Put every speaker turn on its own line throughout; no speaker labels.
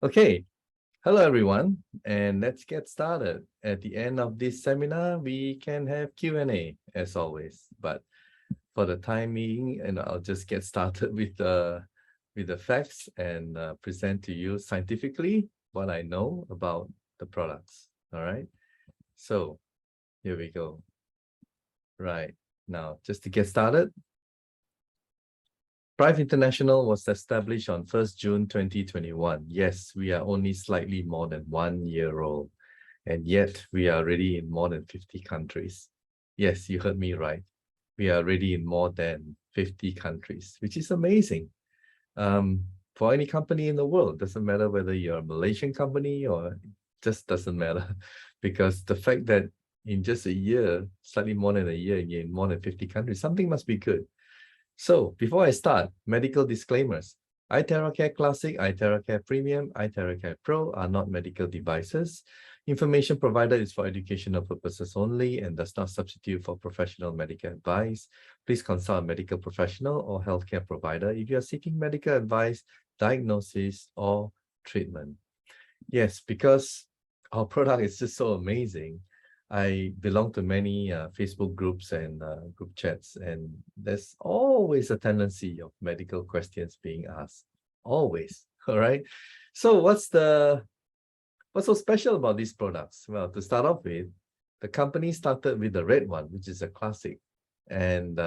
Okay, hello everyone, and let's get started. At the end of this seminar, we can have Q&A as always, but for the time being, I'll just get started with the facts and present to you scientifically what I know about the products. All right, so here we go. Right now, just to get started, Prive International was established on 1st June 2021. Yes, we are only slightly more than 1 year old, and yet we are already in more than 50 countries. Yes, you heard me right. We are already in more than 50 countries, which is amazing. For any company in the world, doesn't matter whether you're a Malaysian company or just doesn't matter, because the fact that in just a year, slightly more than a year, you're in more than 50 countries, something must be good. So before I start, medical disclaimers. iTeraCare Classic, iTeraCare Premium, iTeraCare Pro are not medical devices. Information provided is for educational purposes only and does not substitute for professional medical advice. Please consult a medical professional or healthcare provider if you are seeking medical advice, diagnosis, or treatment. Yes, because our product is just so amazing. I belong to many Facebook groups and group chats, and there's always a tendency of medical questions being asked. Always, all right? So what's so special about these products? Well, to start off with, the company started with the red one, which is a classic, and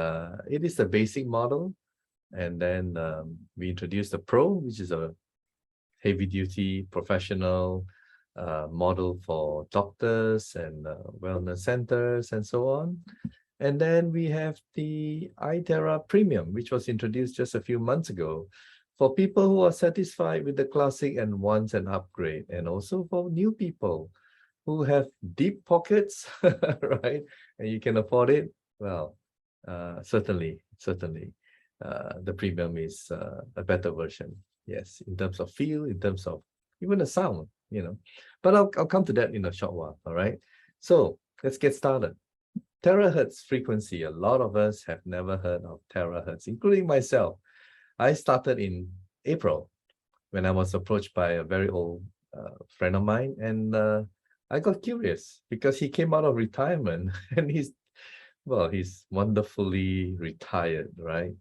it is a basic model. And then we introduced the Pro, which is a heavy-duty professional model for doctors and wellness centers and so on. And then we have the iTera Premium, which was introduced just a few months ago for people who are satisfied with the classic and wants an upgrade, and also for new people who have deep pockets, right? And you can afford it. Well, certainly, the Premium is a better version. Yes, in terms of feel, in terms of even the sound, But I'll come to that in a short while, all right? So let's get started. Terahertz frequency. A lot of us have never heard of terahertz, including myself. I started in April when I was approached by a very old friend of mine, and I got curious because he came out of retirement and he's wonderfully retired, right?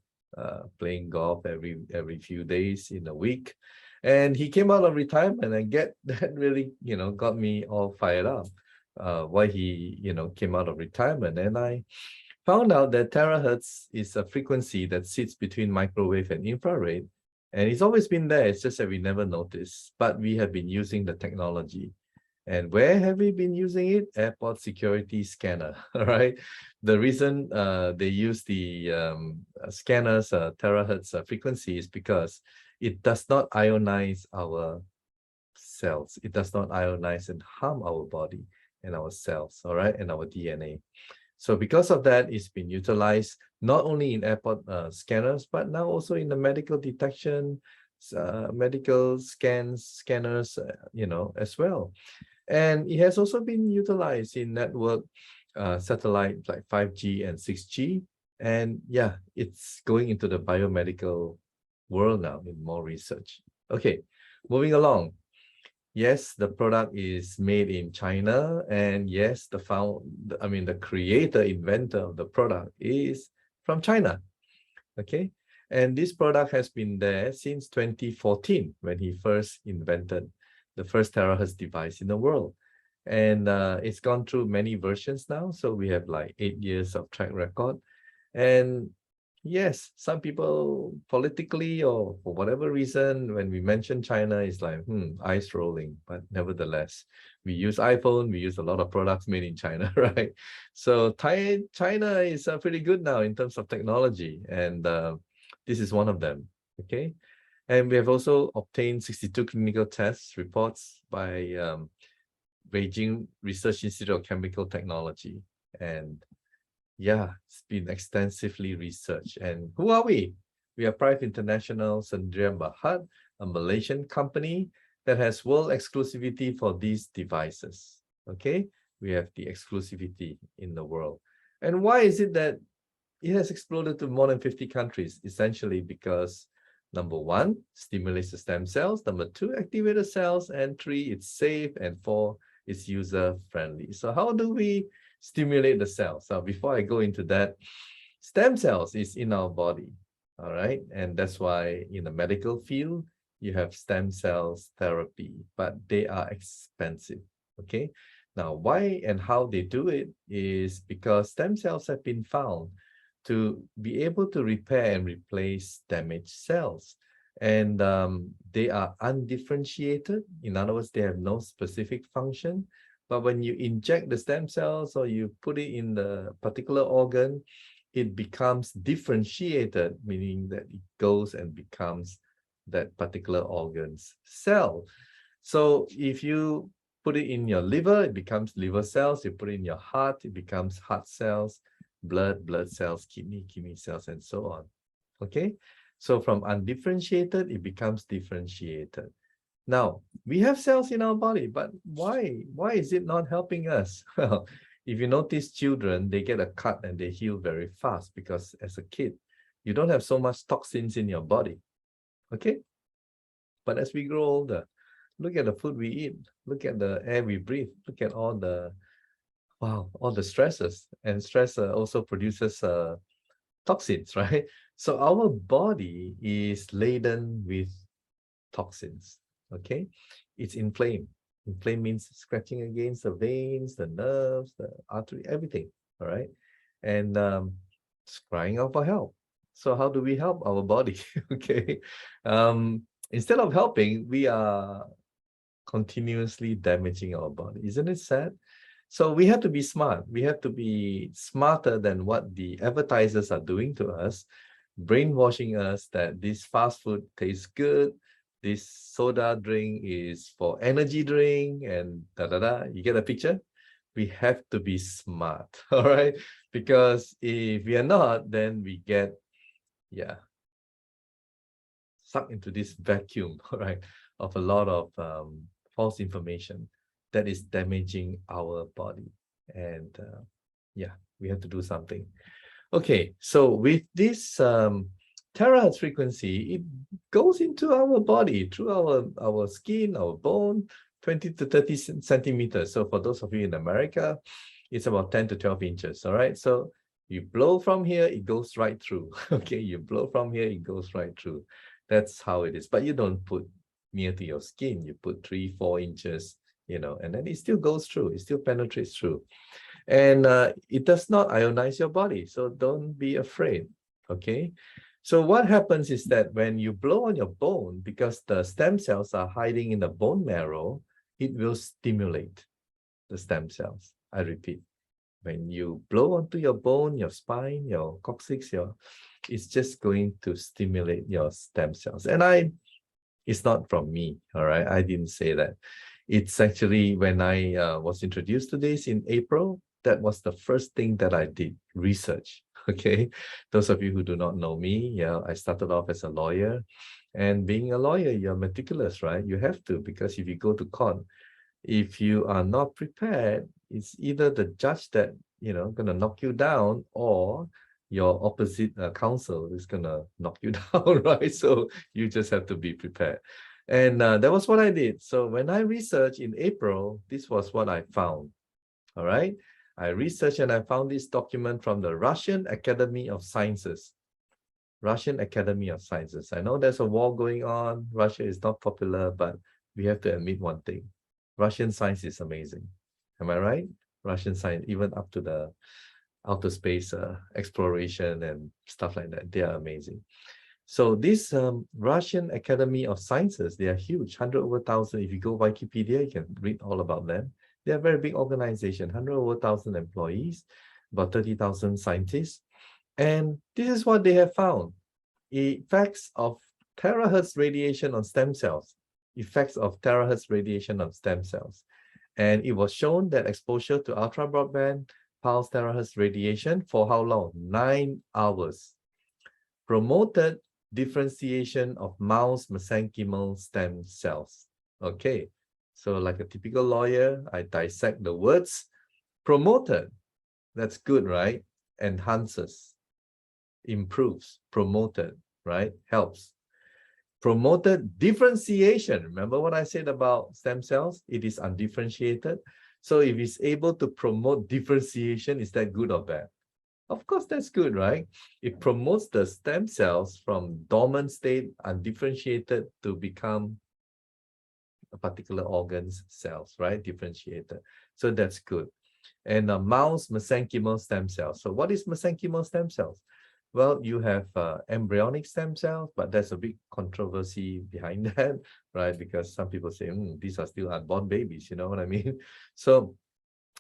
Playing golf every few days in a week. And he came out of retirement, and that really, got me all fired up. Why he, came out of retirement. And I found out that terahertz is a frequency that sits between microwave and infrared. And it's always been there. It's just that we never noticed. But we have been using the technology. And where have we been using it? Airport security scanner, all right? The reason they use the scanners, terahertz frequency, is because it does not ionize our cells. It does not ionize and harm our body and our cells, all right, and our DNA. So because of that, it's been utilized not only in airport scanners, but now also in the medical detection, medical scanners, as well. And it has also been utilized in network satellite like 5G and 6G. And yeah, it's going into the biomedical world now in more research. Okay, moving along. Yes, the product is made in China, and yes, the creator, inventor of the product is from China. Okay, and this product has been there since 2014 when he first invented the first terahertz device in the world. And it's gone through many versions now. So we have like 8 years of track record. And yes, some people politically or for whatever reason, when we mention China, it's like, eyes rolling. But nevertheless, we use iPhone, we use a lot of products made in China, right? So China is pretty good now in terms of technology. And this is one of them, okay? And we have also obtained 62 clinical tests reports by Beijing Research Institute of Chemical Technology. And yeah, it's been extensively researched. And who are we? We are Prive International Sdn Bhd, a Malaysian company that has world exclusivity for these devices. Okay, we have the exclusivity in the world. And why is it that it has exploded to more than 50 countries? Essentially because Number one, stimulates the stem cells. Number two, activate the cells. And three, it's safe. And four, it's user-friendly. So how do we stimulate the cells? So before I go into that, stem cells is in our body, all right? And that's why in the medical field, you have stem cells therapy, but they are expensive, okay? Now, why and how they do it is because stem cells have been found to be able to repair and replace damaged cells. And they are undifferentiated. In other words, they have no specific function. But when you inject the stem cells or you put it in the particular organ, it becomes differentiated, meaning that it goes and becomes that particular organ's cell. So if you put it in your liver, it becomes liver cells. You put it in your heart, it becomes heart cells, blood cells, kidney cells, and so on. Okay? So from undifferentiated, it becomes differentiated. Now, we have cells in our body, but why? Why is it not helping us? Well, if you notice children, they get a cut and they heal very fast because as a kid, you don't have so much toxins in your body. Okay? But as we grow older, look at the food we eat, look at the air we breathe, look at all the, wow, all the stresses. And stress also produces toxins, right? So our body is laden with toxins, okay? It's inflamed. Inflamed means scratching against the veins, the nerves, the artery, everything, all right? And it's crying out for help. So how do we help our body? Okay. Instead of helping, we are continuously damaging our body. Isn't it sad? So we have to be smart. We have to be smarter than what the advertisers are doing to us, brainwashing us that this fast food tastes good, this soda drink is for energy drink, and da-da-da. You get a picture? We have to be smart, all right? Because if we are not, then we get, sucked into this vacuum, all right, of a lot of false information that is damaging our body. And we have to do something. Okay, so with this terahertz frequency, it goes into our body through our skin, our bone, 20 to 30 centimeters. So for those of you in America, it's about 10 to 12 inches, all right? So you blow from here, it goes right through. Okay, you blow from here, it goes right through. That's how it is. But you don't put near to your skin. You put 3-4 inches, you know, and then it still goes through. It still penetrates through. And it does not ionize your body. So don't be afraid, okay? So what happens is that when you blow on your bone, because the stem cells are hiding in the bone marrow, it will stimulate the stem cells. I repeat, when you blow onto your bone, your spine, your coccyx, it's just going to stimulate your stem cells. And it's not from me, all right? I didn't say that. It's actually when I was introduced to this in April, that was the first thing that I did, research, okay? Those of you who do not know me, I started off as a lawyer. And being a lawyer, you're meticulous, right? You have to, because if you go to court, if you are not prepared, it's either the judge that, you know, gonna knock you down, or your opposite counsel is gonna knock you down, right? So you just have to be prepared. And that was what I did. So when I researched in April, this was what I found, all right? I researched and I found this document from the Russian Academy of Sciences. Russian Academy of Sciences. I know there's a war going on. Russia is not popular, but we have to admit one thing. Russian science is amazing. Am I right? Russian science, even up to the outer space exploration and stuff like that, they are amazing. So this Russian Academy of Sciences, they are huge, 100 over 1,000. If you go Wikipedia, you can read all about them. They are a very big organization, 100 over 1,000 employees, about 30,000 scientists. And this is what they have found. Effects of terahertz radiation on stem cells. Effects of terahertz radiation on stem cells. And it was shown that exposure to ultra broadband pulse terahertz radiation for how long? 9 hours. Promoted differentiation of mouse mesenchymal stem cells. Okay, so like a typical lawyer, I dissect the words. Promoted, that's good, right? Enhances, improves, promoted, right? Helps. promoted differentiation. Remember what I said about stem cells? It is undifferentiated. So if it's able to promote differentiation, is that good or bad? Of course, that's good, right? It promotes the stem cells from dormant state, undifferentiated, to become a particular organ's cells, right? Differentiated. So that's good. And mouse mesenchymal stem cells. So what is mesenchymal stem cells? Well, you have embryonic stem cells, but there's a big controversy behind that, right? Because some people say, these are still unborn babies, you know what I mean? So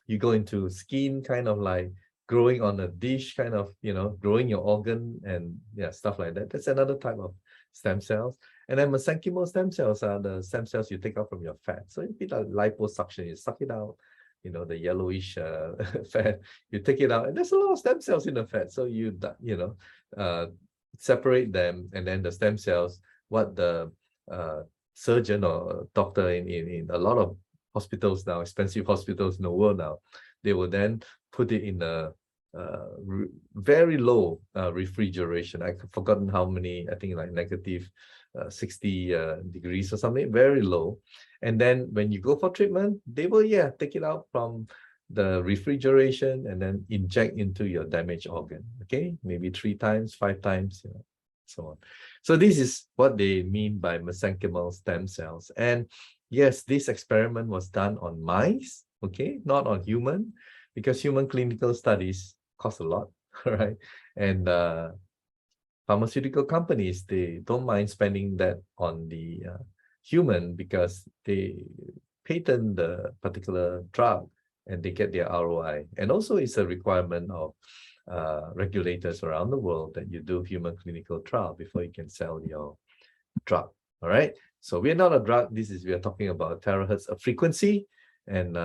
you go into skin, kind of like growing on a dish, kind of, growing your organ and stuff like that. That's another type of stem cells. And then mesenchymal stem cells are the stem cells you take out from your fat. So it's a bit like liposuction, you suck it out, the yellowish fat, you take it out, and there's a lot of stem cells in the fat. So you separate them, and then the stem cells, what the surgeon or doctor in a lot of hospitals now, expensive hospitals in the world now, they will then put it in a very low refrigeration. I've forgotten how many, I think like negative 60 degrees or something, very low. And then when you go for treatment, they will, take it out from the refrigeration and then inject into your damaged organ. Okay, maybe 3 times, 5 times, so on. So this is what they mean by mesenchymal stem cells. And yes, this experiment was done on mice, okay, not on human, because human clinical studies cost a lot, right? And pharmaceutical companies, they don't mind spending that on the human because they patent the particular drug and they get their ROI. And also it's a requirement of regulators around the world that you do human clinical trial before you can sell your drug. All right. So we're not a drug. We are talking about terahertz, a frequency. And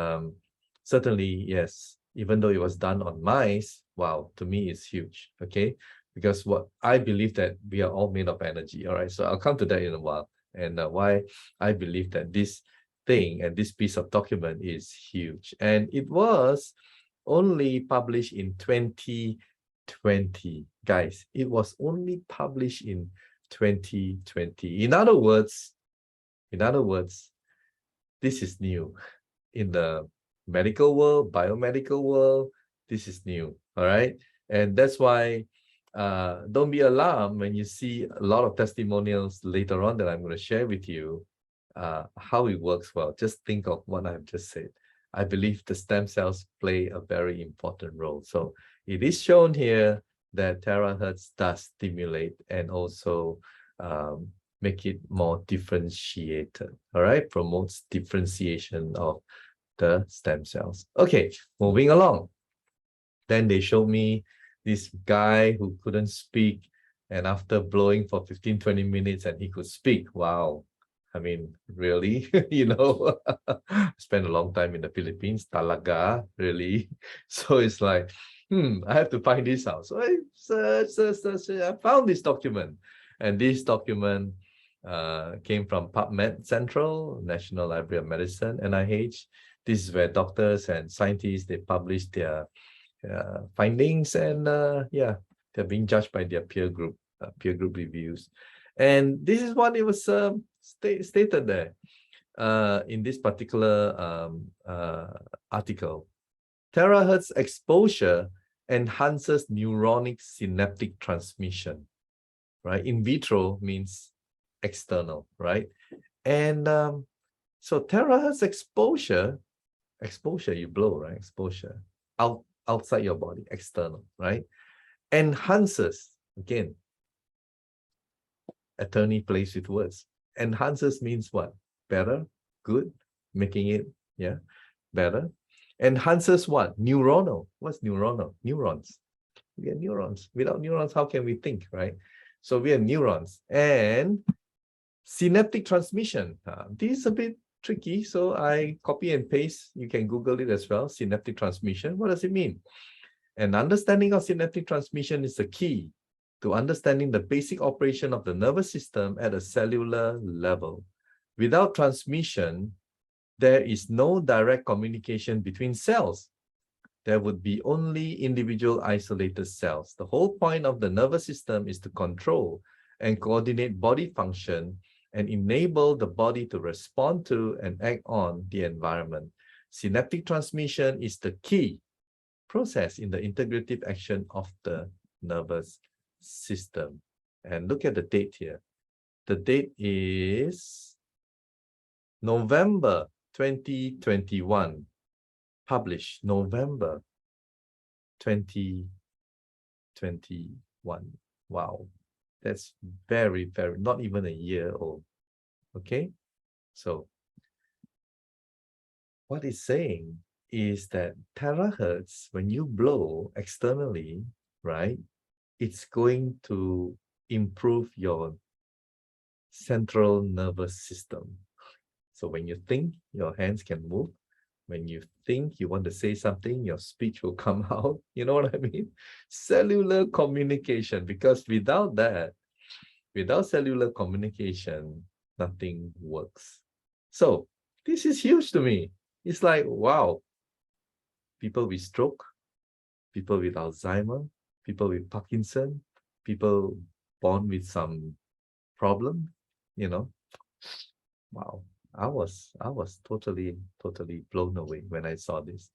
certainly, yes, even though it was done on mice, wow, to me it's huge. Okay. Because what I believe that we are all made of energy. All right. So I'll come to that in a while. And why I believe that this thing and this piece of document is huge. And it was only published in 2020. Guys, it was only published in 2020. In other words, this is new. In the medical world, biomedical world, this is new. All right. And that's why don't be alarmed when you see a lot of testimonials later on that I'm going to share with you how it works well. Just think of what I've just said. I believe the stem cells play a very important role. So it is shown here that terahertz does stimulate and also make it more differentiated. All right, promotes differentiation of the stem cells. Okay, moving along. Then they showed me this guy who couldn't speak, and after blowing for 15-20 minutes and he could speak. Wow. I mean, really, spent a long time in the Philippines, talaga, really. So it's like, I have to find this out. So I searched, I found this document. And this document came from PubMed Central, National Library of Medicine, NIH. This is where doctors and scientists, they publish their findings, and they're being judged by their peer group reviews. And this is what it was stated there in this particular article. Terahertz exposure enhances neuronic synaptic transmission, right? In vitro means external, right? And so terahertz exposure, you blow, right? Exposure outside your body, external, right? Enhances, again, attorney plays with words. Enhances means what? Better, good, making it, better. Enhances what? Neuronal. What's neuronal? Neurons. We are neurons. Without neurons, how can we think, right? So we are neurons. And synaptic transmission. This is a bit tricky, so I copy and paste. You can Google it as well. Synaptic transmission. What does it mean? An understanding of synaptic transmission is the key to understanding the basic operation of the nervous system at a cellular level. Without transmission, there is no direct communication between cells. There would be only individual isolated cells. The whole point of the nervous system is to control and coordinate body function and enable the body to respond to and act on the environment. Synaptic transmission is the key process in the integrative action of the nervous system. And look at the date here. The date is November 2021, published November 2021. Wow, that's very, not even a year old. Okay, so what it's saying is that terahertz, when you blow externally, right, it's going to improve your central nervous system. So when you think, your hands can move. When you think you want to say something, your speech will come out. You know what I mean? Cellular communication, because without that, without cellular communication, nothing works. So this is huge to me. It's like, wow, people with stroke, people with Alzheimer, people with Parkinson, people born with some problem, you know. Wow, I was totally blown away when I saw this.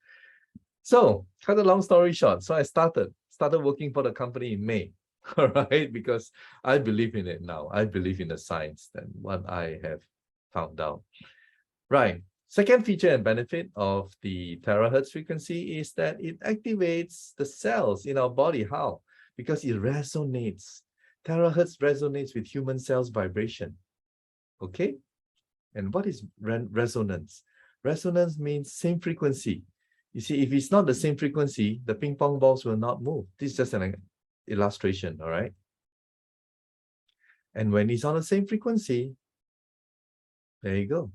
So, cut a long story short, so I started working for the company in May, all right, because I believe in it now. I believe in the science and what I have found out. Right. Second feature and benefit of the terahertz frequency is that it activates the cells in our body. How? Because it resonates. Terahertz resonates with human cells vibration. Okay? And what is resonance? Resonance means same frequency. You see, if it's not the same frequency, the ping pong balls will not move. This is just an illustration, all right? And when it's on the same frequency, there you go.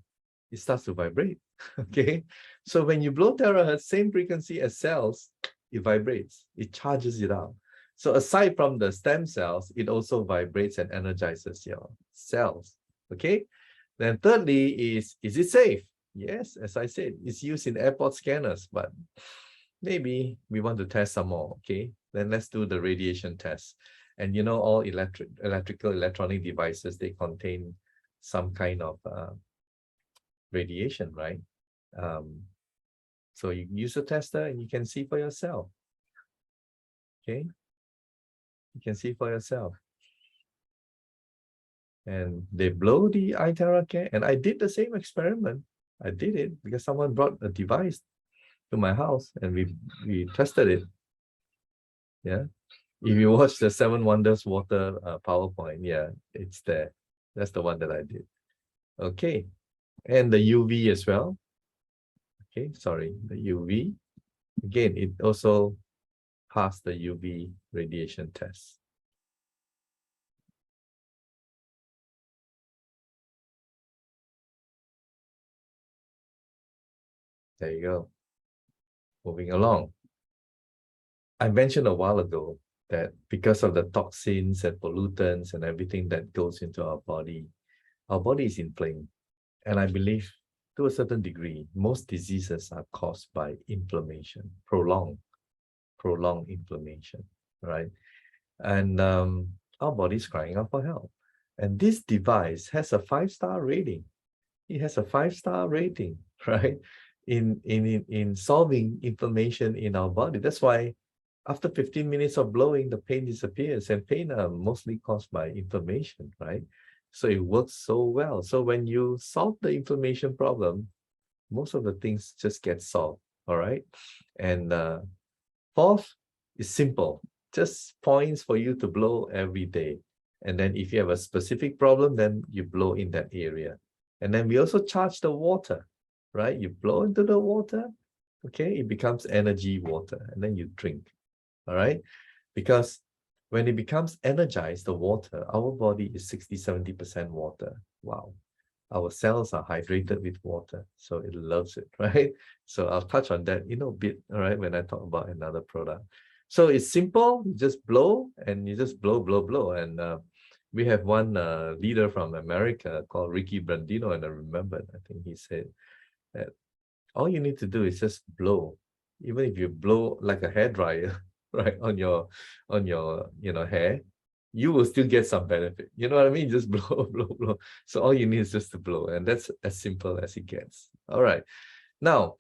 It starts to vibrate, okay? So when you blow terahertz, same frequency as cells, it vibrates, it charges it up. So aside from the stem cells, it also vibrates and energizes your cells, okay? Then thirdly is it safe? Yes, as I said, it's used in airport scanners, but maybe we want to test some more, okay? Then let's do the radiation test. And you know, all electronic devices, they contain some kind of radiation, right? So you use a tester and you can see for yourself. Okay, you can see for yourself. And they blow the iTeraCare, and I did the same experiment. I did it because someone brought a device to my house and we tested it. Yeah, if you watch the 7Wonders water PowerPoint, yeah, it's there. That's the one that I did. Okay, and the UV as well. Okay, sorry, the UV. Again, it also passed the UV radiation test. There you go. Moving along. I mentioned a while ago that because of the toxins and pollutants and everything that goes into our body is inflamed. And I believe to a certain degree, most diseases are caused by inflammation, prolonged inflammation, right? And our body's crying out for help. And this device has a 5-star rating. It has a 5-star rating, right? In solving inflammation in our body. That's why after 15 minutes of blowing, the pain disappears, and pain are mostly caused by inflammation, right? So it works so well. So when you solve the inflammation problem, most of the things just get solved, all right? And fourth is simple, just points for you to blow every day. And then if you have a specific problem, then you blow in that area. And then we also charge the water, right? You blow into the water, okay? It becomes energy water, and then you drink, all right? Because when it becomes energized, the water, our body is 60–70% water. Wow. Our cells are hydrated with water, so it loves it, right? So I'll touch on that in a bit, all right, when I talk about another product. So it's simple, you just blow, and you just blow. And we have one leader from America called Ricky Brandino, and I remembered, I think he said that all you need to do is just blow. Even if you blow like a hairdryer, right, on your hair, you will still get some benefit. You know what I mean? Just blow, blow, blow. So all you need is just to blow, and that's as simple as it gets. All right. Now,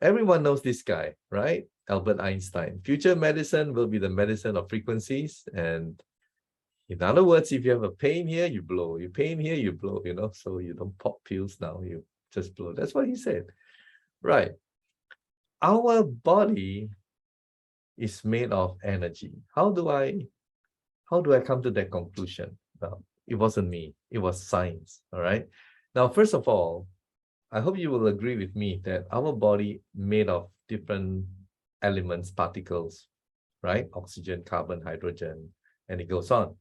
everyone knows this guy, right? Albert Einstein. Future medicine will be the medicine of frequencies. And in other words, if you have a pain here, you blow. You pain here, you blow, you know, so you don't pop pills now, you just blow. That's what he said. Right. Our body is made of energy. How do I come to that conclusion? Well, it wasn't me, it was science. All right. Now, first of all, I hope you will agree with me that our body made of different elements, particles, right? Oxygen, carbon, hydrogen, and it goes on.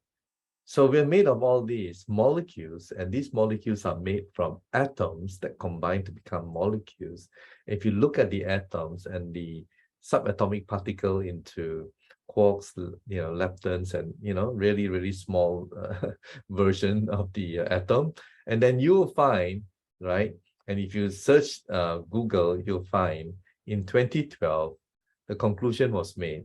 So we're made of all these molecules, and these molecules are made from atoms that combine to become molecules. If you look at the atoms and the subatomic particle into quarks, you know, leptons, and, you know, really, really small version of the atom, and then you will find, right? And if you search Google, you'll find in 2012, the conclusion was made,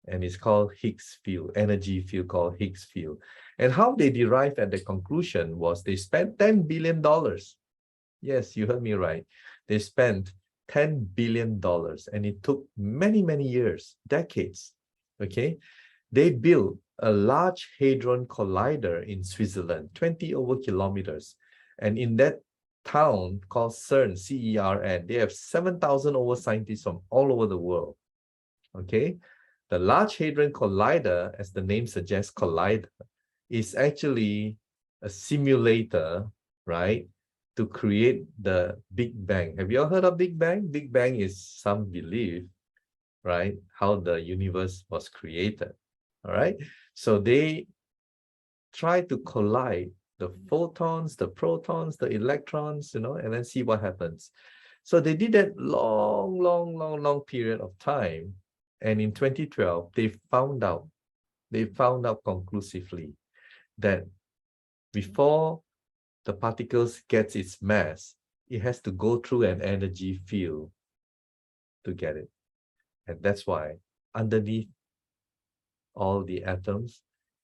and it's called Higgs field, energy field called Higgs field. And how they derived at the conclusion was they spent $10 billion. Yes, you heard me right. They spent $10 billion, and it took many, many years, decades, okay? They built a large hadron collider in Switzerland, 20 over kilometers. And in that town called CERN, C-E-R-N, they have 7,000 over scientists from all over the world, okay? The Large Hadron Collider, as the name suggests, collider, is actually a simulator, right, to create the Big Bang. Have you all heard of Big Bang? Big Bang is some belief, right, how the universe was created, all right? So they try to collide the photons, the protons, the electrons, you know, and then see what happens. So they did that long period of time. And in 2012, they found out conclusively that before the particles gets its mass, it has to go through an energy field to get it. And that's why underneath all the atoms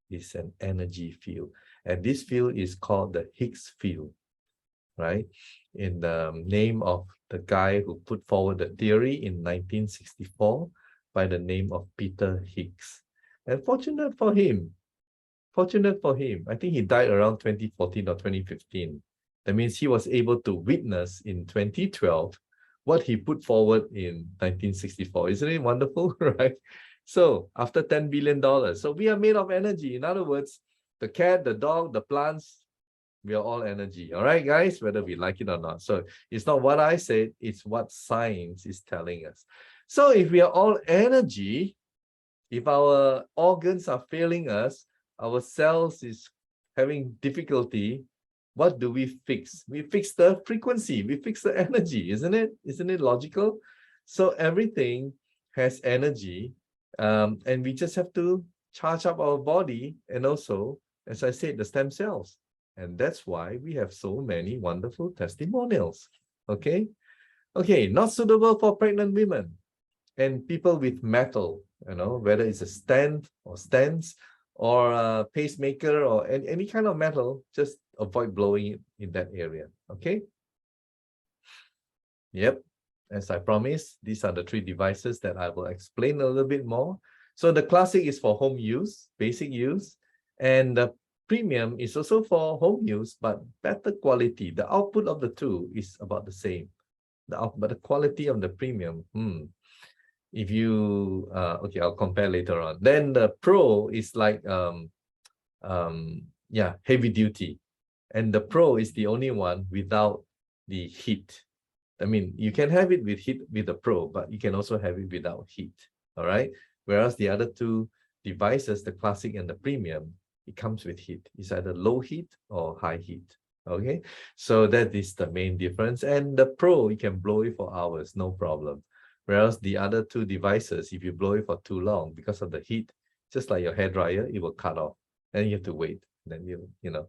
is an energy field. And this field is called the Higgs field, right? In the name of the guy who put forward the theory in 1964 by the name of Peter Higgs. And fortunate for him, I think he died around 2014 or 2015. That means he was able to witness in 2012 what he put forward in 1964. Isn't it wonderful, right? So after $10 billion, so we are made of energy. In other words, the cat, the dog, the plants, we are all energy. All right, guys, whether we like it or not. So it's not what I said, it's what science is telling us. So if we are all energy, if our organs are failing us, our cells is having difficulty, what do we fix? We fix the frequency, we fix the energy, isn't it? Isn't it logical? So everything has energy, and we just have to charge up our body, and also, as I said, the stem cells. And that's why we have so many wonderful testimonials. Okay? Okay, not suitable for pregnant women and people with metal, you know, whether it's a stent or stents or a pacemaker or any kind of metal, just avoid blowing it in that area. Okay? Yep. As I promised, these are the 3 devices that I will explain a little bit more. So the classic is for home use, basic use, and the premium is also for home use, but better quality. The output of the 2 is about the same. But the quality of the premium, if you, okay, I'll compare later on. Then the Pro is like, heavy duty. And the Pro is the only one without the heat. I mean, you can have it with heat with the Pro, but you can also have it without heat, all right? Whereas the other 2 devices, the classic and the premium, it comes with heat. It's either low heat or high heat, okay? So that is the main difference. And the Pro, you can blow it for hours, no problem. Whereas the other 2 devices, if you blow it for too long, because of the heat, just like your hairdryer, it will cut off. And you have to wait. Then you know.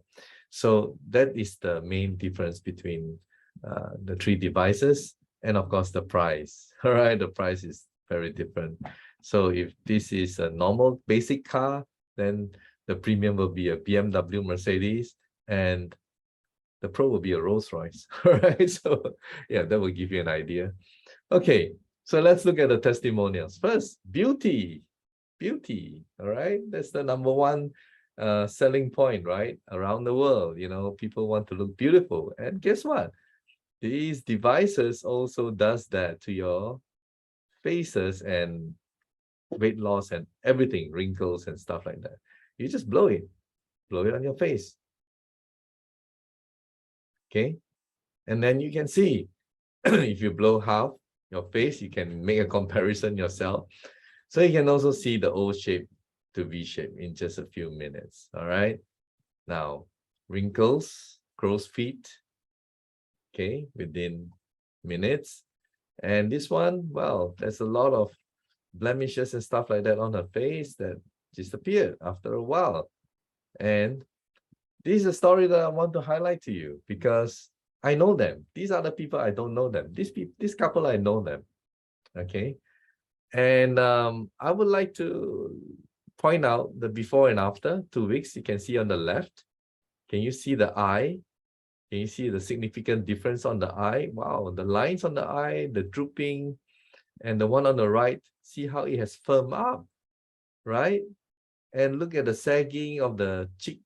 So that is the main difference between the 3 devices, and of course the price. All right, the price is very different. So if this is a normal basic car, then The premium will be a BMW, Mercedes, and the Pro will be a Rolls Royce. Right? So yeah, that will give you an idea. Okay, so let's look at the testimonials. First, beauty. Beauty. All right, that's the number one selling point, right? Around the world, people want to look beautiful. And guess what? These devices also does that to your faces and weight loss and everything, wrinkles and stuff like that. You just blow it on your face. Okay, and then you can see if you blow half your face, you can make a comparison yourself. So you can also see the O shape to V shape in just a few minutes. All right. Now, wrinkles, crow's feet, okay, within minutes. And this one, well, there's a lot of blemishes and stuff like that on her face that disappeared after a while. And this is a story that I want to highlight to you because I know them. These are the people, I don't know them. This couple, I know them. Okay. And I would like to point out the before and after 2 weeks. You can see on the left. Can you see the eye? Can you see the significant difference on the eye? Wow, the lines on the eye, the drooping, and the one on the right, see how it has firmed up, right? And look at the sagging of the cheek,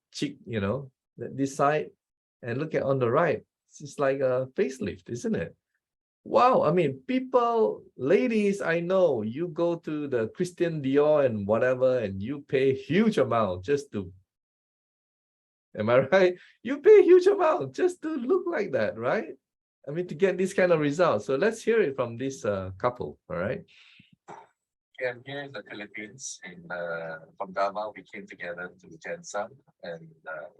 this side, and look at on the right. It's like a facelift, isn't it? Wow, I mean, people, ladies, I know you go to the Christian Dior and whatever, and you pay huge amount just to, am I right? You pay a huge amount just to look like that, right? I mean, to get this kind of results. So let's hear it from this couple, all right?
I'm here in the Philippines. From Davao, we came together to Jensen, and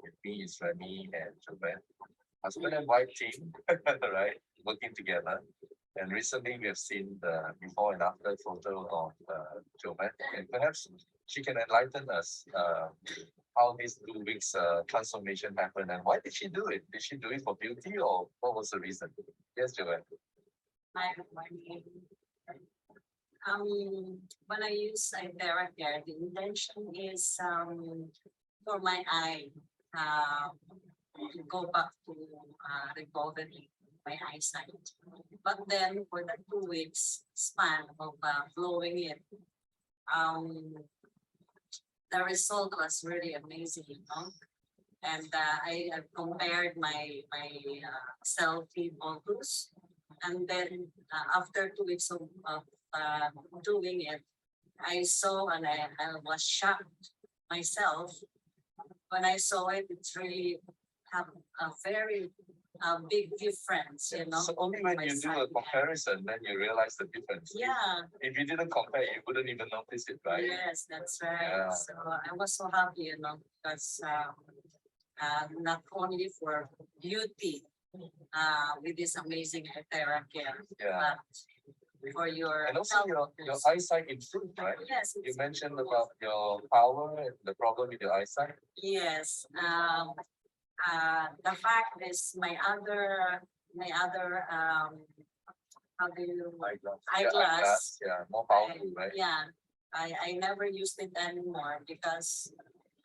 with me is Remy and Joanne, husband and wife team, right, working together. And recently, we have seen the before and after photo of Joanne, and perhaps she can enlighten us how these 2 weeks transformation happened and why did she do it? Did she do it for beauty or what was the reason? Yes, Joanne.
Hi, good morning. When I use iTeraCare, the intention is for my eye to go back to recovering my eyesight. But then for the 2 weeks span of blowing it, the result was really amazing, And I have compared my selfie photos, and then after 2 weeks of doing it, I saw and I was shocked myself when I saw it. It's really have a very big difference,
So only when you do a comparison, then you realize the difference.
Yeah.
If you didn't compare, you wouldn't even notice it, right?
Yes, that's right.
Yeah.
So I was so happy, because not only for beauty with this amazing iTeraCare,
Yeah.
but for your
And also your eyesight improved, right?
Yes.
You mentioned about your power and the problem with your eyesight.
Yes. The fact is my other how do you eyeglass.
Yeah, more powerful, right?
Yeah. I never used it anymore because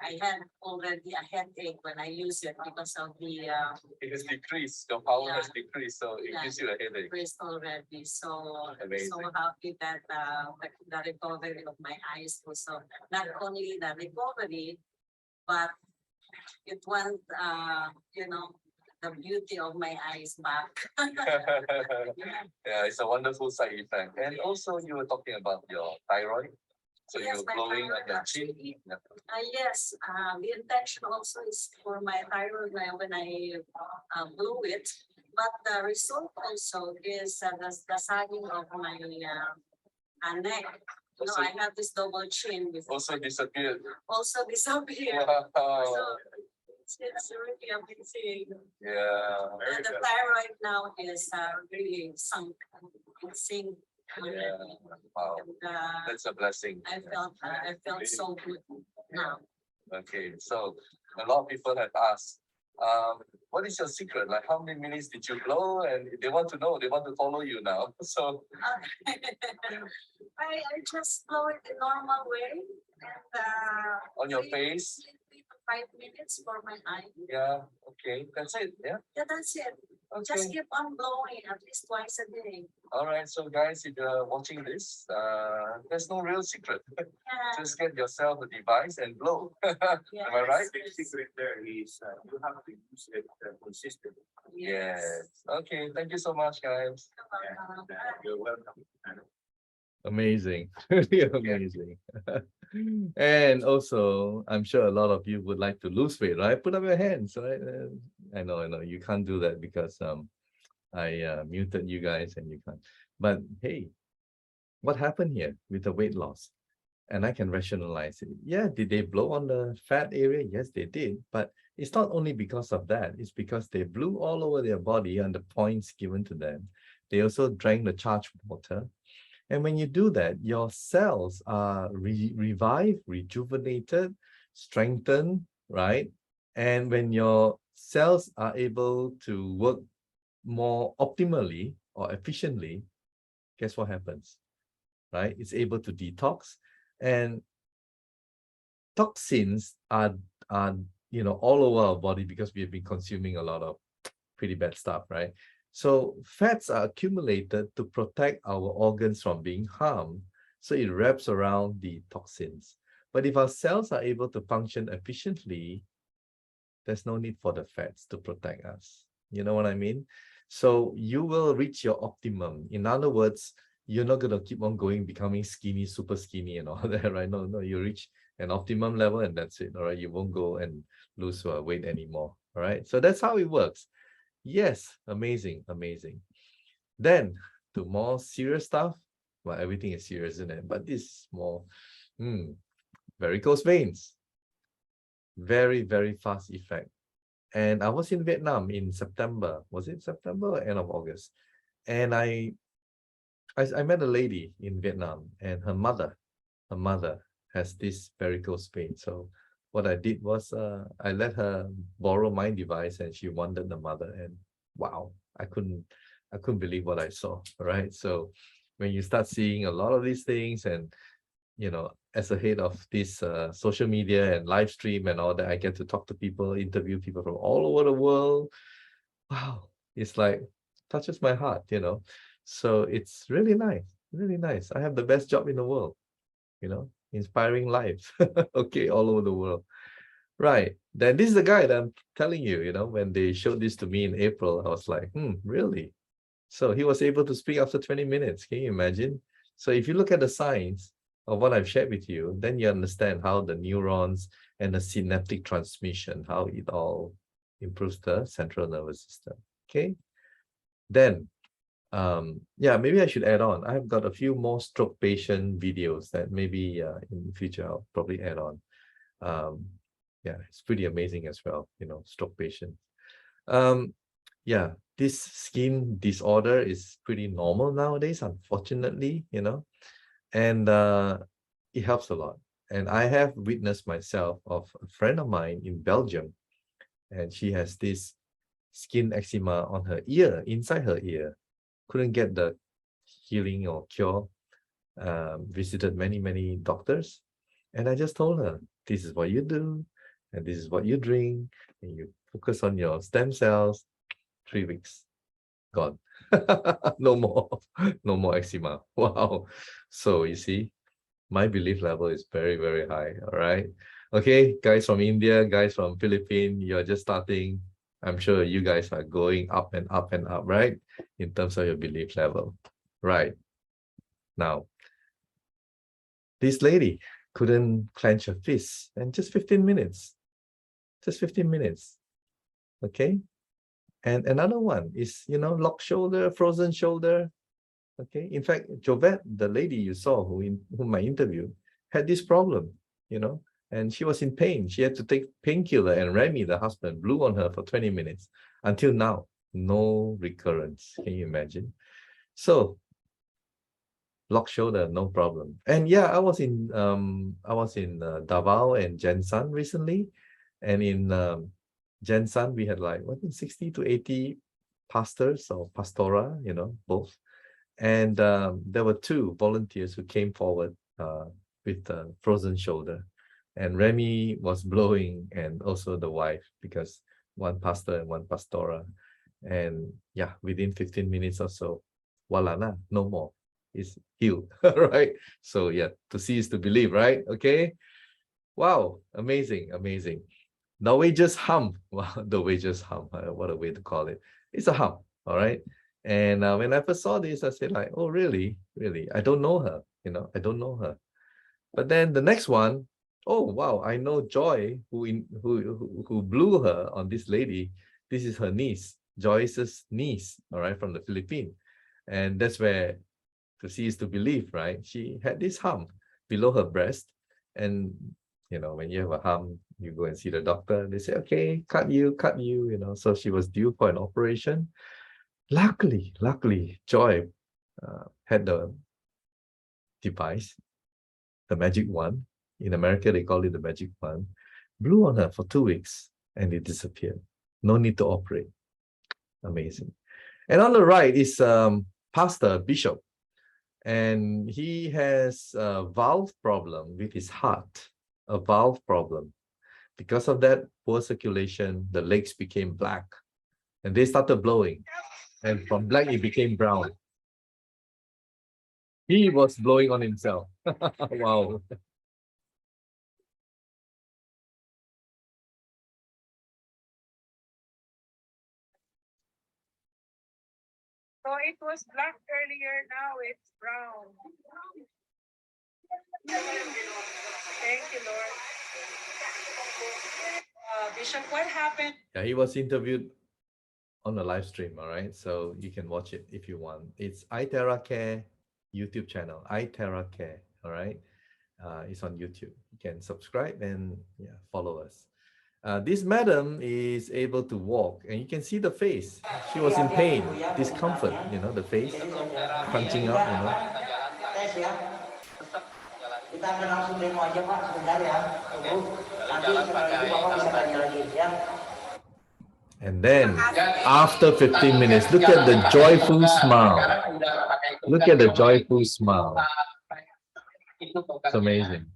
I had already a headache when I use it because of the
It has decreased. Your power
Yeah.
has decreased, so it gives you a headache.
increase already. So I'm
Amazing.
so happy that the recovery of my eyes also not only the recovery, but it went the beauty of my eyes back.
Yeah, it's a wonderful side effect. And also you were talking about your thyroid. So
Yes,
you're
my
blowing on
thyroid
your chin.
actually.
Yeah.
Yes, the intention also is for my thyroid when I blew it, but the result also is the sagging of my neck.
Also-
I have this double chin before.
Also disappeared.
Also disappeared.
Wow.
So it's really amazing.
Yeah.
And the thyroid now is really sunk. It's sink.
Yeah. Wow.
And,
That's a blessing.
I felt so good now.
Okay, so a lot of people have asked, what is your secret? Like, how many minutes did you blow? And they want to know, they want to follow you now. So,
I just blow it the normal way. And,
on your face?
5 minutes for my eye.
Yeah, okay, that's it, yeah,
Yeah, that's it. Just
okay.
keep on blowing at least twice a day.
All right, so guys, if you're watching this, there's no real secret.
Yeah.
Just get yourself a device and blow. Am I right?
Yes.
The secret there is you have to use it consistently.
Yes. Okay, thank you so much, guys.
And, you're welcome.
Amazing, really amazing. And also, I'm sure a lot of you would like to lose weight, right? Put up your hands, right? I know, you can't do that because I muted you guys and you can't. But hey, what happened here with the weight loss? And I can rationalize it. Yeah, did they blow on the fat area? Yes, they did. But it's not only because of that. It's because they blew all over their body on the points given to them. They also drank the charged water. And when you do that, your cells are revived, rejuvenated, strengthened, right? And when your cells are able to work more optimally or efficiently, guess what happens, right? It's able to detox. And toxins are all over our body because we have been consuming a lot of pretty bad stuff, right? So fats are accumulated to protect our organs from being harmed. So it wraps around the toxins. But if our cells are able to function efficiently, there's no need for the fats to protect us. You know what I mean? So you will reach your optimum. In other words, you're not going to keep on going, becoming skinny, super skinny and all that, right? No, you reach an optimum level and that's it, all right? You won't go and lose weight anymore, all right? So that's how it works. Yes, amazing. Then to more serious stuff. Well, everything is serious, isn't it? But this is more varicose veins. Very, very fast effect. And I was in Vietnam in September. Was it September or end of August? And I met a lady in Vietnam, and her mother has this varicose vein. So what I did was I let her borrow my device, and she wanted the mother. And wow, I couldn't believe what I saw. Right. So when you start seeing a lot of these things, and as a head of this social media and live stream and all that, I get to talk to people, interview people from all over the world. Wow, it's like touches my heart. So it's really nice. I have the best job in the world, inspiring lives. Okay, all over the world. Right. Then this is the guy that I'm telling you, when they showed this to me in April, I was like, really? So he was able to speak after 20 minutes. Can you imagine? So if you look at the science of what I've shared with you, then you understand how the neurons and the synaptic transmission, how it all improves the central nervous system. Okay. Then, maybe I should add on. I've got a few more stroke patient videos that maybe in the future I'll probably add on. It's pretty amazing as well, stroke patient. This skin disorder is pretty normal nowadays, unfortunately, and it helps a lot. And I have witnessed myself of a friend of mine in Belgium, and she has this skin eczema on her ear, inside her ear, couldn't get the healing or cure, visited many doctors. And I just told her, this is what you do, and this is what you drink, and you focus on your stem cells. 3 weeks, gone. No more eczema. Wow. So you see, my belief level is very, very high. All right. Okay, guys from India, guys from Philippines, you're just starting. I'm sure you guys are going up and up and up, right? In terms of your belief level. Right. Now, this lady couldn't clench her fist, and just 15 minutes. Just 15 minutes. Okay. And another one is, locked shoulder, frozen shoulder. Okay. In fact, Jovette, the lady you saw whom I interviewed, had this problem, and she was in pain. She had to take painkiller, and Remy, the husband, blew on her for 20 minutes. Until now, no recurrence. Can you imagine? So, locked shoulder, no problem. And yeah, I was in Davao and Jensan recently, and in Jensan we had like 60 to 80 pastors or pastora, both. And there were 2 volunteers who came forward with a frozen shoulder. and Remy was blowing, and also the wife, because one pastor and one pastora. And yeah, within 15 minutes or so, voila, no more. It's healed, right? So yeah, to see is to believe, right? Okay. Wow, amazing, amazing. The wages hum. Wow, the wages hum. What a way to call it. It's a hum, all right? And when I first saw this, I said like, oh, really? Really? I don't know her, I don't know her. But then the next one, oh, wow, I know Joy, who blew her on this lady. This is her niece, Joyce's niece, all right, from the Philippines. And that's where to see is to believe, right? She had this hump below her breast. And, when you have a hump, you go and see the doctor. They say, okay, cut you. So she was due for an operation. Luckily, Joy had the device, the magic wand. In America, they call it the magic wand. Blew on her for 2 weeks and it disappeared. No need to operate. Amazing. And on the right is Pastor Bishop. And he has a valve problem with his heart, a valve problem. Because of that poor circulation, the legs became black and they started blowing. And from black, it became brown. He was blowing on himself. Wow.
So it was black earlier, now it's brown. Thank you, Lord. Bishop, what happened?
Yeah, he was interviewed on a live stream, all right? So you can watch it if you want. It's iTeraCare YouTube channel, iTeraCare, all right? It's on YouTube. You can subscribe and follow us. This madam is able to walk, and you can see the face. She was in pain, discomfort, the face punching up,
Kita akan langsung demo aja Pak sebentar ya. Tunggu. Nanti setelah itu Bapak bisa tanya lagi ya.
And then after 15 minutes, look at the joyful smile. Look at the joyful smile. It's amazing.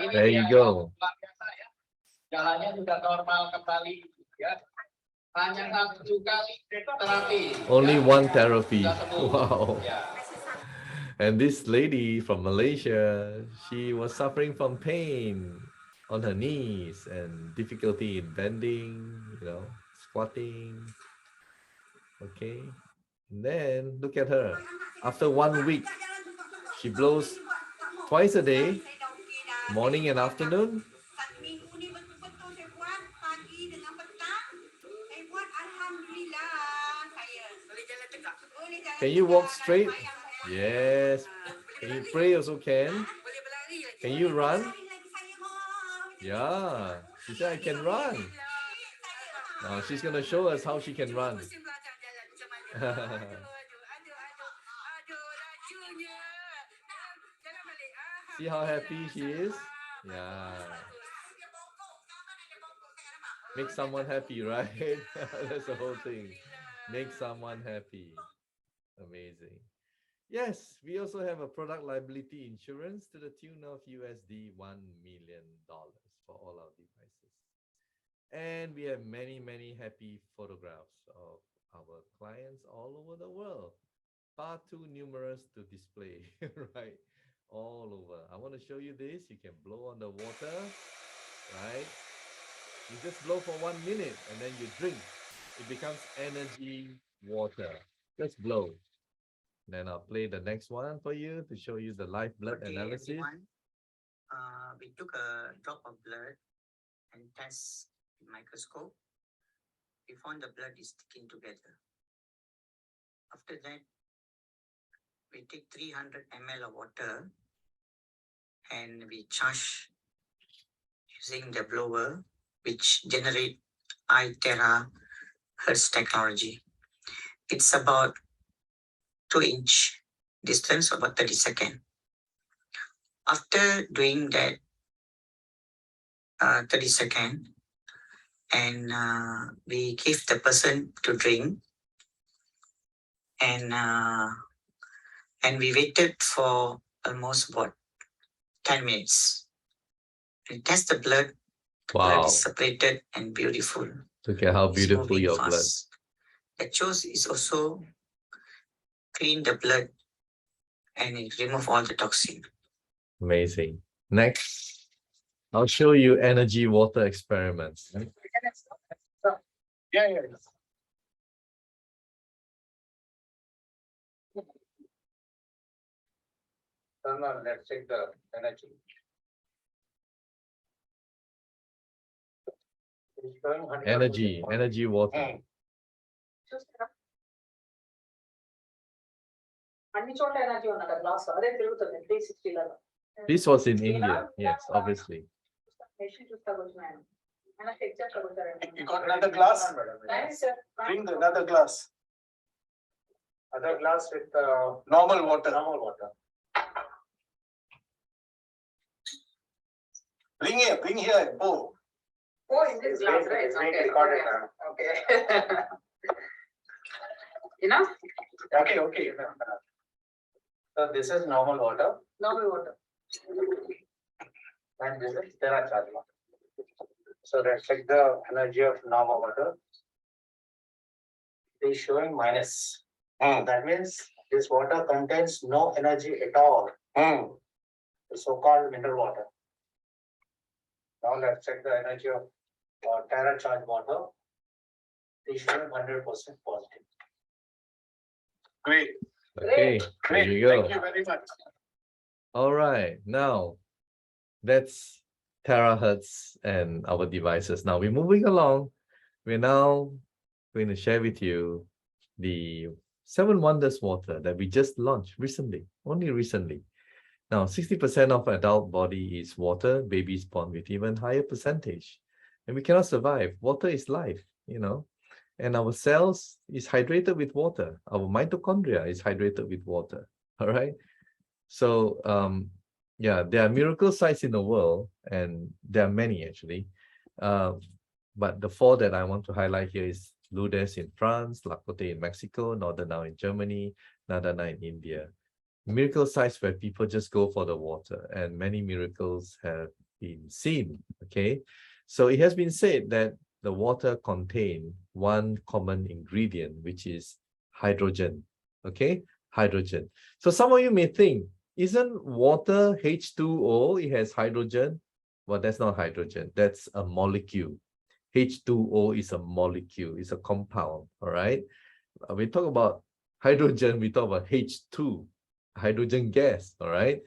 There you go.
Jalannya sudah normal kembali, ya. Hanya 1 kali terapi.
Only one therapy. Wow. And this lady from Malaysia, she was suffering from pain on her knees and difficulty in bending, squatting. Okay. And then look at her. After 1 week, she blows twice a day, morning and afternoon. Can you walk straight? Yes. Can you pray also can? Can you run? Yeah. She said, I can run. Now she's going to show us how she can run. See how happy she is? Yeah. Make someone happy, right? That's the whole thing. Make someone happy. Amazing. Yes, we also have a product liability insurance to the tune of USD $1 million for all our devices. And we have many, many happy photographs of our clients all over the world. Far too numerous to display, right? All over. I want to show you this. You can blow on the water, right? You just blow for 1 minute and then you drink. It becomes energy water. Just blow. Then I'll play the next one for you to show you the live blood analysis.
Everyone, we took a drop of blood and test the microscope. We found the blood is sticking together. After that, we take 300 ml of water and we charge using the blower, which generate iTeraHertz technology. It's about 2-inch distance, about 30 seconds. After doing that 30 seconds, and we give the person to drink, and we waited for almost about 10 minutes. We test the blood. The blood
Wow.
is separated and beautiful.
Look at how
It's
beautiful
moving
your blood.
fast. The choice is also clean the blood and it remove all the toxin.
Amazing. Next, I'll show you energy water experiments.
Yeah. No, let's take the energy. It's showing 100%.
Energy water.
చూస్తారా అన్ని చోట్ల energy ఉన్నట glass అదే తిరుగుతుంది 360లలో
This was in India. Yes, obviously.
Machine చూస్తా కొంచెం ఆయన ఆయన exact కొడతారండి
You got another glass? Bring the another glass. Other glass with normal water. Normal water. Bring here.
Oh, in this glass, right? Okay. You know?
Okay. So this is normal water
Normal water.
and this is Terahertz water. So that's like the energy of normal water. It is showing minus. That means this water contains no energy at all. The so-called mineral water. Now let's check the energy of Terahertz water. It is showing 100% positive.
Great.
Okay, there you go.
Thank you very much.
All right, now that's terahertz and our devices. Now we're moving along. We're now going to share with you the 7Wonders water that we just launched recently, only recently. Now, 60% of adult body is water, babies born with even higher percentage. And we cannot survive. Water is life, you know. And our cells is hydrated with water. Our mitochondria is hydrated with water. All right. So yeah, there are miracle sites in the world, and there are many actually. But the four that I want to highlight here is Lourdes in France, Lacote in Mexico, Northernau in Germany, Nadana in India. Miracle sites where people just go for the water, and many miracles have been seen. Okay. So it has been said that the water contains one common ingredient, which is hydrogen. Okay, hydrogen. So some of you may think, isn't water H2O? It has hydrogen. Well, that's not hydrogen. That's a molecule. H2O is a molecule. It's a compound. All right. We talk about hydrogen. We talk about H2, hydrogen gas. All right.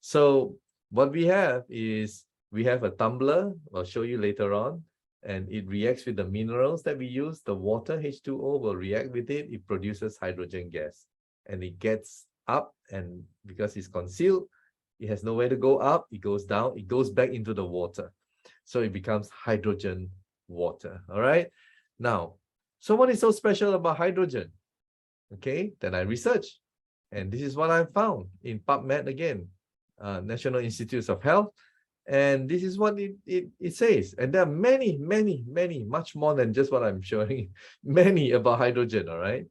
So what we have is we have a tumbler. I'll show you later on. And it reacts with the minerals that we use. The water, H2O, will react with it. It produces hydrogen gas. And it gets up, and because it's concealed, it has nowhere to go up. It goes down. It goes back into the water. So it becomes hydrogen water. All right. Now, so what is so special about hydrogen? Okay, then I researched. And this is what I found in PubMed again, National Institutes of Health. And this is what it says. And there are many, much more than just what I'm showing, many about hydrogen, all right?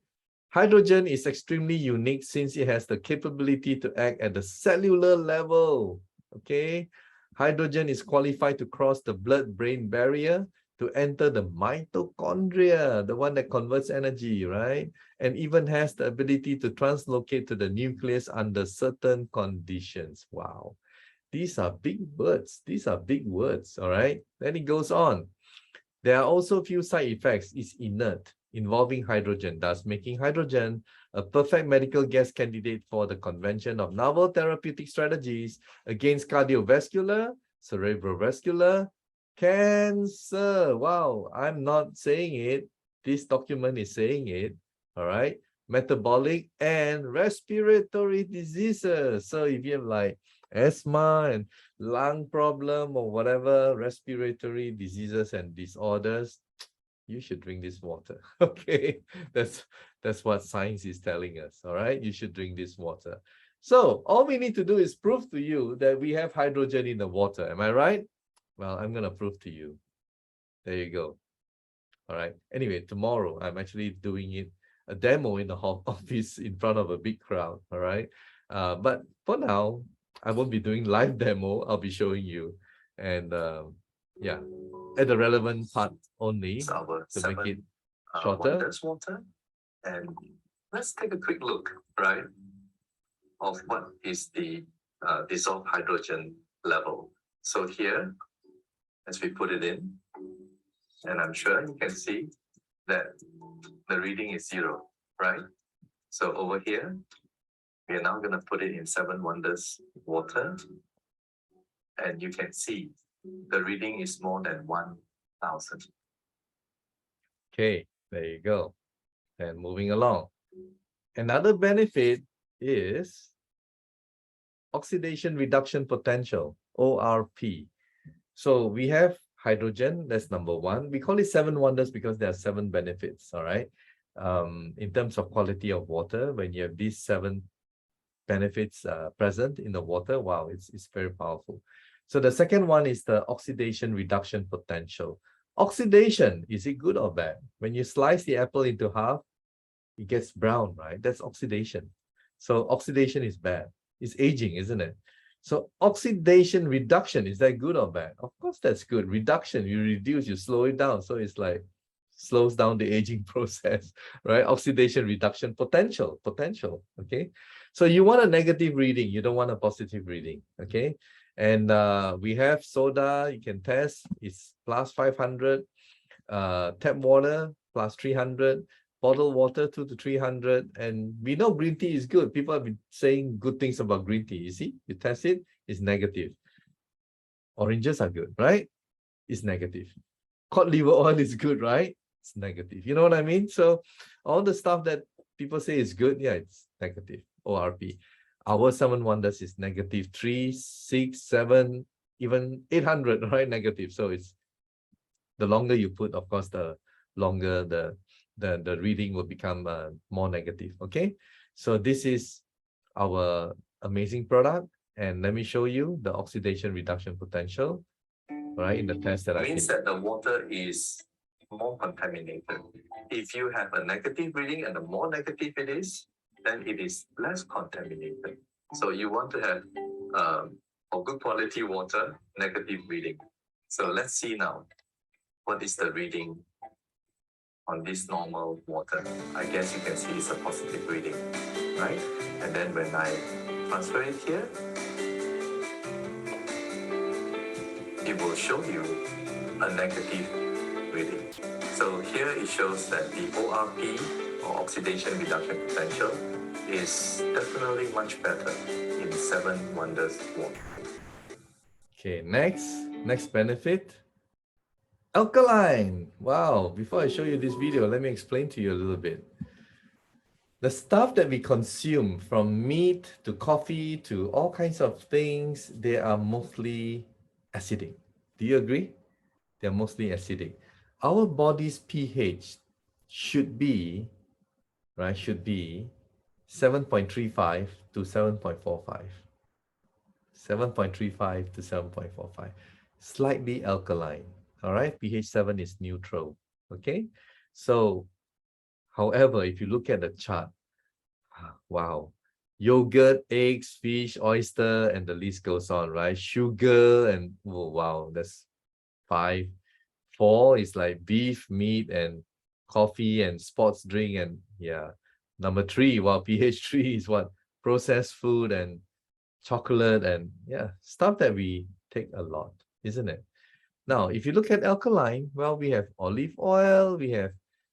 Hydrogen is extremely unique since it has the capability to act at the cellular level, okay? Hydrogen is qualified to cross the blood-brain barrier to enter the mitochondria, the one that converts energy, right? And even has the ability to translocate to the nucleus under certain conditions. Wow. These are big words. These are big words, all right? Then it goes on. There are also few side effects. It's inert, involving hydrogen, thus making hydrogen a perfect medical gas candidate for the convention of novel therapeutic strategies against cardiovascular, cerebrovascular, cancer. Wow, I'm not saying it. This document is saying it, all right? Metabolic and respiratory diseases. So if you have like asthma and lung problem or whatever respiratory diseases and disorders, you should drink this water. Okay, that's what science is telling us. All right, you should drink this water. So all we need to do is prove to you that we have hydrogen in the water. Am I right? Well, I'm gonna prove to you. There you go. All right. Anyway, tomorrow I'm actually doing it, a demo in the office in front of a big crowd. All right. But for now, I won't be doing live demo. I'll be showing you, and yeah, at the relevant part only
It's our
to make it
7
shorter.
Wonders water. And let's take a quick look, right, of what is the dissolved hydrogen level. So here, as we put it in, and I'm sure you can see that the reading is 0, right? So over here, we are now going to put it in 7 Wonders water, and you can see the reading is more than 1,000.
Okay, there you go. And moving along. Another benefit is oxidation reduction potential, ORP. So we have hydrogen, that's number 1. We call it 7 Wonders because there are 7 benefits, all right? In terms of quality of water, when you have these 7 benefits present in the water, wow, it's very powerful. So the second one is the oxidation reduction potential. Oxidation, is it good or bad? When you slice the apple into half, it gets brown, right? That's oxidation. So oxidation is bad. It's aging, isn't it? So oxidation reduction, is that good or bad? Of course, that's good. Reduction, you reduce, you slow it down. So it's like slows down the aging process, right? Oxidation reduction potential, okay? So you want a negative reading, you don't want a positive reading, okay? And we have soda, you can test, it's plus 500, tap water plus 300, bottled water 200 to 300, and we know green tea is good. People have been saying good things about green tea. You see, you test it, it's negative. Oranges are good, right? It's negative. Cod liver oil is good, right? It's negative. You know what I mean? So all the stuff that people say is good, yeah, it's negative. ORP. Our 7 Wonders is negative 3, 6, 7, even 800, right? Negative. So it's the longer you put, of course, the longer the reading will become more negative. Okay, so this is our amazing product, and let me show you the oxidation reduction potential, right, in the test that I
Means
did.
that the water is more contaminated. If you have a negative reading and the more negative it is, then it is less contaminated. So you want to have for good quality water, negative reading. So let's see now, what is the reading on this normal water? I guess you can see it's a positive reading, right? And then when I transfer it here, it will show you a negative reading. So here it shows that the ORP, or oxidation reduction potential, is definitely much better in 7 Wonders water.
Okay, next benefit, alkaline. Wow, before I show you this video, let me explain to you a little bit. The stuff that we consume, from meat to coffee to all kinds of things, they are mostly acidic. Do you agree? They're mostly acidic. Our body's pH should be, right, should be 7.35 to 7.45. 7.35 to 7.45. Slightly alkaline. All right, pH 7 is neutral. Okay, so however, if you look at the chart, wow, yogurt, eggs, fish, oyster, and the list goes on, right? Sugar, and oh, wow, that's 5. 4 is like beef, meat, and coffee and sports drink, and yeah. Number 3, well, pH 3 is what? Processed food and chocolate, and yeah, stuff that we take a lot, isn't it? Now, if you look at alkaline, well, we have olive oil, we have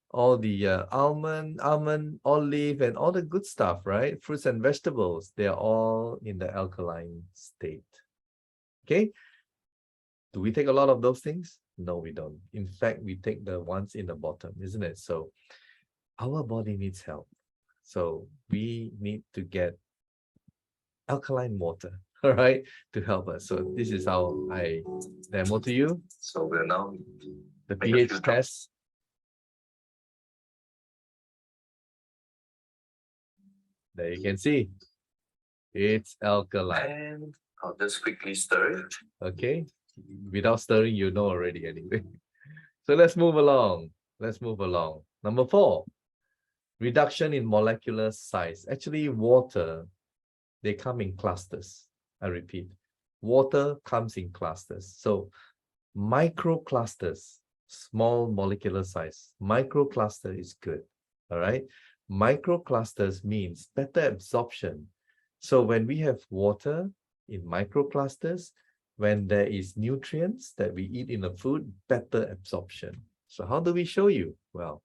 all the almond, olive, and all the good stuff, right? Fruits and vegetables, they're all in the alkaline state. Okay, do we take a lot of those things? No, we don't. In fact, we take the ones in the bottom, isn't it? So our body needs help. So we need to get alkaline water, all right, to help us. So this is how I demo to you
So we're now
the
make a few
pH
drops.
test. There you can see it's alkaline.
And I'll just quickly stir it.
Okay, without stirring, you know already anyway. So let's move along. Number 4, reduction in molecular size. Actually, water, they come in clusters. I repeat, water comes in clusters. So microclusters, small molecular size, microcluster is good. All right. Microclusters means better absorption. So when we have water in microclusters, when there is nutrients that we eat in the food, better absorption. So how do we show you? Well,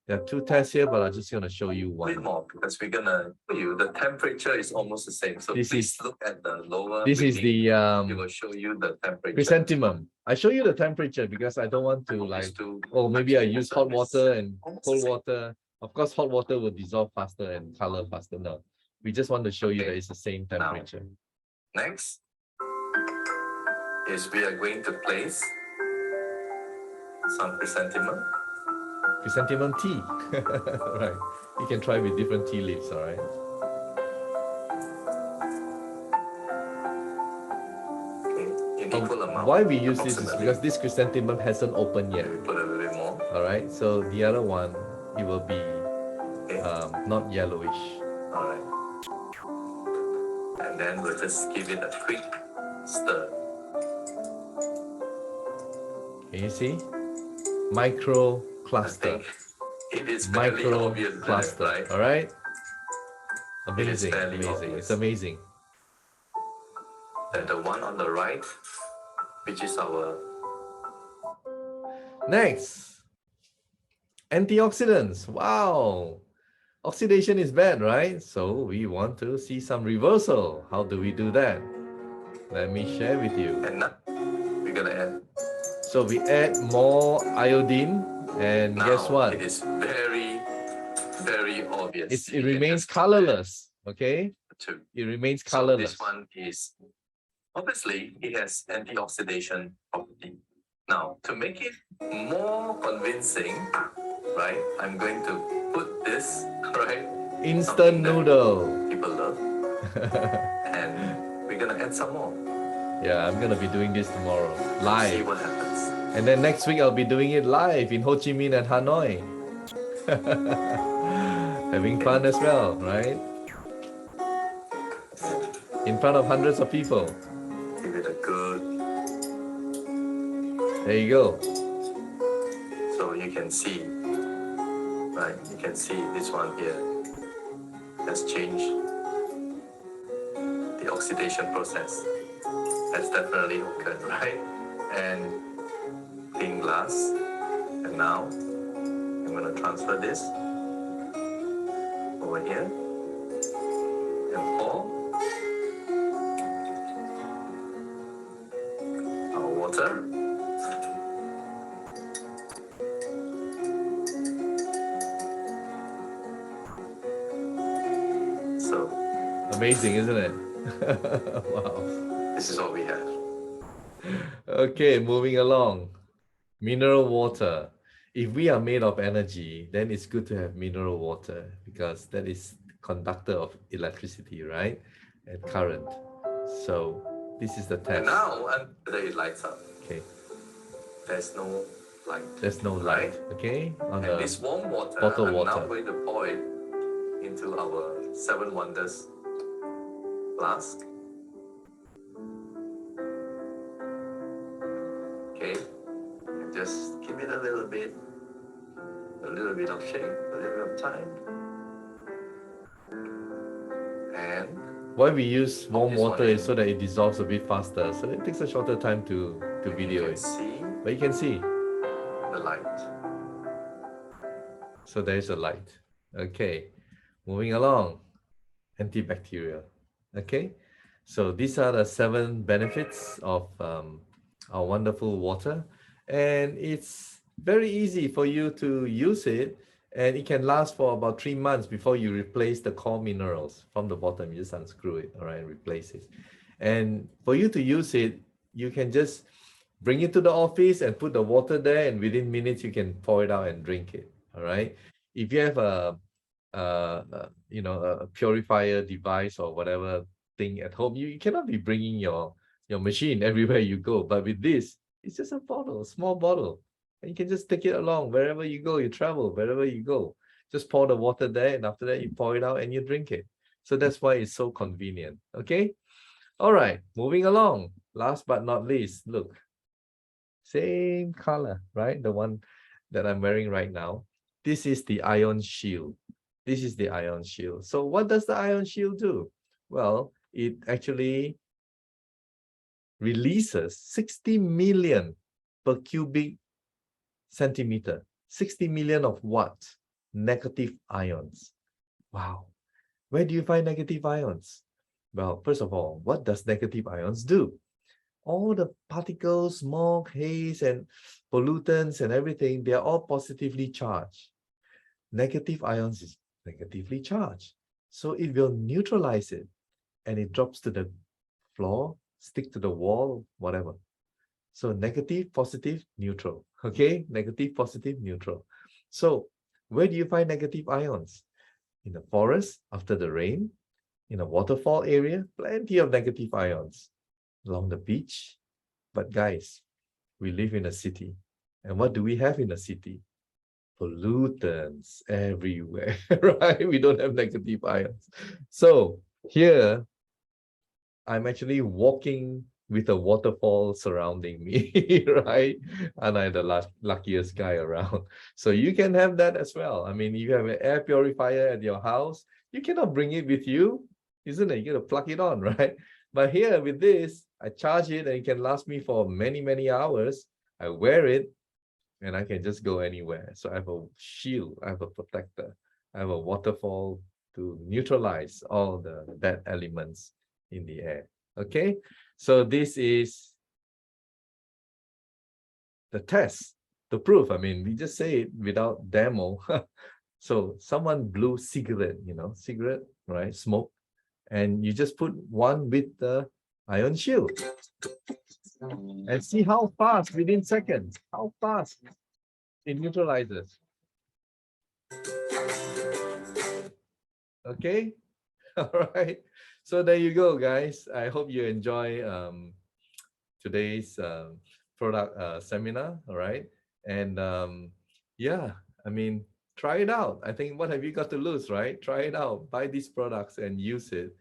there are two tests here, but I'm just going to show you
A bit
one.
more because we're gonna show you the temperature is almost the same. So
This
please
is-
look at the lower.
This is
reading.
the
It will show you the temperature.
chrysanthemum. I show you the temperature because I don't want to like,
These two
oh, maybe I use hot
service.
water and
Almost
cold
the same.
water. Of course, hot water will dissolve faster and color faster. No, we just want to show you
Okay.
that it's the same
Now.
temperature.
Next is we are going to place some chrysanthemum.
Chrysanthemum tea. Right. You can try with different tea leaves, all right?
Okay, in equal amount.
Why we use this is
approximately.
because this chrysanthemum hasn't opened yet.
We put a little bit more.
All right. So the other one, it will be
Okay.
not yellowish.
All right. And then we'll just give it a quick stir.
Can you see? Micro
I
cluster.
think it is fairly
Micro
obvious there,
cluster.
right?
All right.
It is
Amazing.
fairly
Amazing.
obvious.
It's amazing.
And the one on the right, which is our
Next, antioxidants. Wow. Oxidation is bad, right? So we want to see some reversal. How do we do that? Let me share with you.
and now we're gonna add.
So we add more iodine, and
Now
guess what?
it is very, very obvious.
It
You can
remains
just compare
colorless. Okay,
the two.
it remains
So
colorless.
this one is obviously it has antioxidant property. Now to make it more convincing, right? I'm going to put this right.
Instant
something that
noodle.
People love, and we're gonna add some more.
Yeah, I'm gonna be doing this tomorrow
See
live,
what happens.
and then next week I'll be doing it live in Ho Chi Minh and Hanoi. Having fun as well, right? In front of hundreds of people.
Give it a good.
There you go.
So you can see, right? You can see this one here has changed. The oxidation process has definitely occurred, right? And clean glass. And now I'm going to transfer this over here and pour our water. So
Amazing, isn't it? Wow.
this is what we have.
Okay, moving along. Mineral water. If we are made of energy, then it's good to have mineral water because that is conductor of electricity, right? And current. So this is the
And
test.
now until it lights up,
Okay,
there's no light.
there's no light. Okay, on
And
the
this warm water,
bottled
I'm now
water.
going to pour it into our 7Wonders flask. Okay, and just give it a little bit of shake, a little bit of time. And
why we use warm
This
water
one
is so that it dissolves a bit faster. So it takes a shorter time to video
you can
it.
see
But you can see.
the light.
So there's a light. Okay, moving along. Antibacterial. Okay, so these are the 7 benefits of our wonderful water, and it's very easy for you to use it, and it can last for about 3 months before you replace the core minerals from the bottom. You just unscrew it, all right, and replace it. And for you to use it, you can just bring it to the office and put the water there, and within minutes you can pour it out and drink it. All right. If you have a purifier device or whatever thing at home, you cannot be bringing your machine everywhere you go. But with this, it's just a bottle, a small bottle, and you can just take it along wherever you go. You travel wherever you go. Just pour the water there, and after that you pour it out and you drink it. So that's why it's so convenient. Okay. All right, moving along. Last but not least, look, same color, right? The one that I'm wearing right now. This is the IONShield. This is the IONShield. So what does the IONShield do? Well, it actually releases 60 million per cubic centimeter, 60 million of what? Negative ions. Wow. Where do you find negative ions? Well, first of all, what does negative ions do? All the particles, smoke, haze, and pollutants and everything, they are all positively charged. Negative ions is negatively charged. So it will neutralize it and it drops to the floor, stick to the wall, whatever. So negative, positive, neutral. Okay, negative, positive, neutral. So where do you find negative ions? In the forest after the rain, in a waterfall area, plenty of negative ions. Along the beach. But guys, we live in a city. And what do we have in a city? Pollutants everywhere, right? We don't have negative ions. So here, I'm actually walking with a waterfall surrounding me, right? And I'm the luckiest guy around. So you can have that as well. I mean, you have an air purifier at your house, you cannot bring it with you, isn't it? You gotta plug it on, right? But here with this, I charge it and it can last me for many, many hours. I wear it and I can just go anywhere. So I have a shield, I have a protector, I have a waterfall to neutralize all the bad elements in the air. Okay, so this is the test, the proof. I mean, we just say it without demo. So someone blew cigarette, cigarette, right? Smoke, and you just put one with the IONShield and see how fast within seconds, how fast it neutralizes. Okay, all right. So there you go, guys. I hope you enjoy today's product seminar. All right, and yeah, I mean, try it out. I think what have you got to lose, right? Try it out. Buy these products and use it.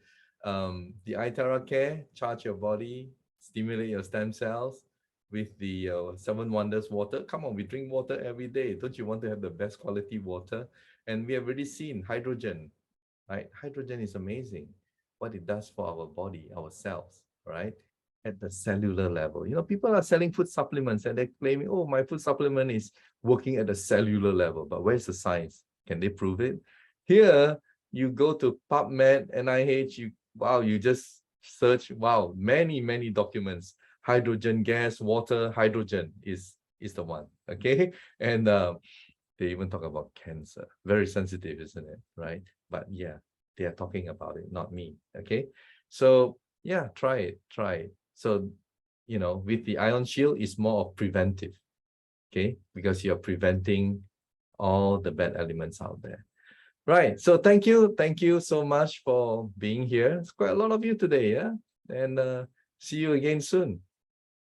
The iTeraCare, charge your body, stimulate your stem cells with the 7Wonders water. Come on, we drink water every day. Don't you want to have the best quality water? And we have already seen hydrogen, right? Hydrogen is amazing. What it does for our body, our cells, right? At the cellular level. People are selling food supplements and they're claiming, oh, my food supplement is working at the cellular level. But where's the science? Can they prove it? Here, you go to PubMed, NIH, you just search, wow, many, many documents. Hydrogen gas, water, hydrogen is the one, okay? And they even talk about cancer. Very sensitive, isn't it? Right? But yeah, they are talking about it, not me. Okay. So yeah, try it. So, with the IONShield, it's more of preventive. Okay, because you're preventing all the bad elements out there. Right. So thank you so much for being here. It's quite a lot of you today, yeah. And see you again soon.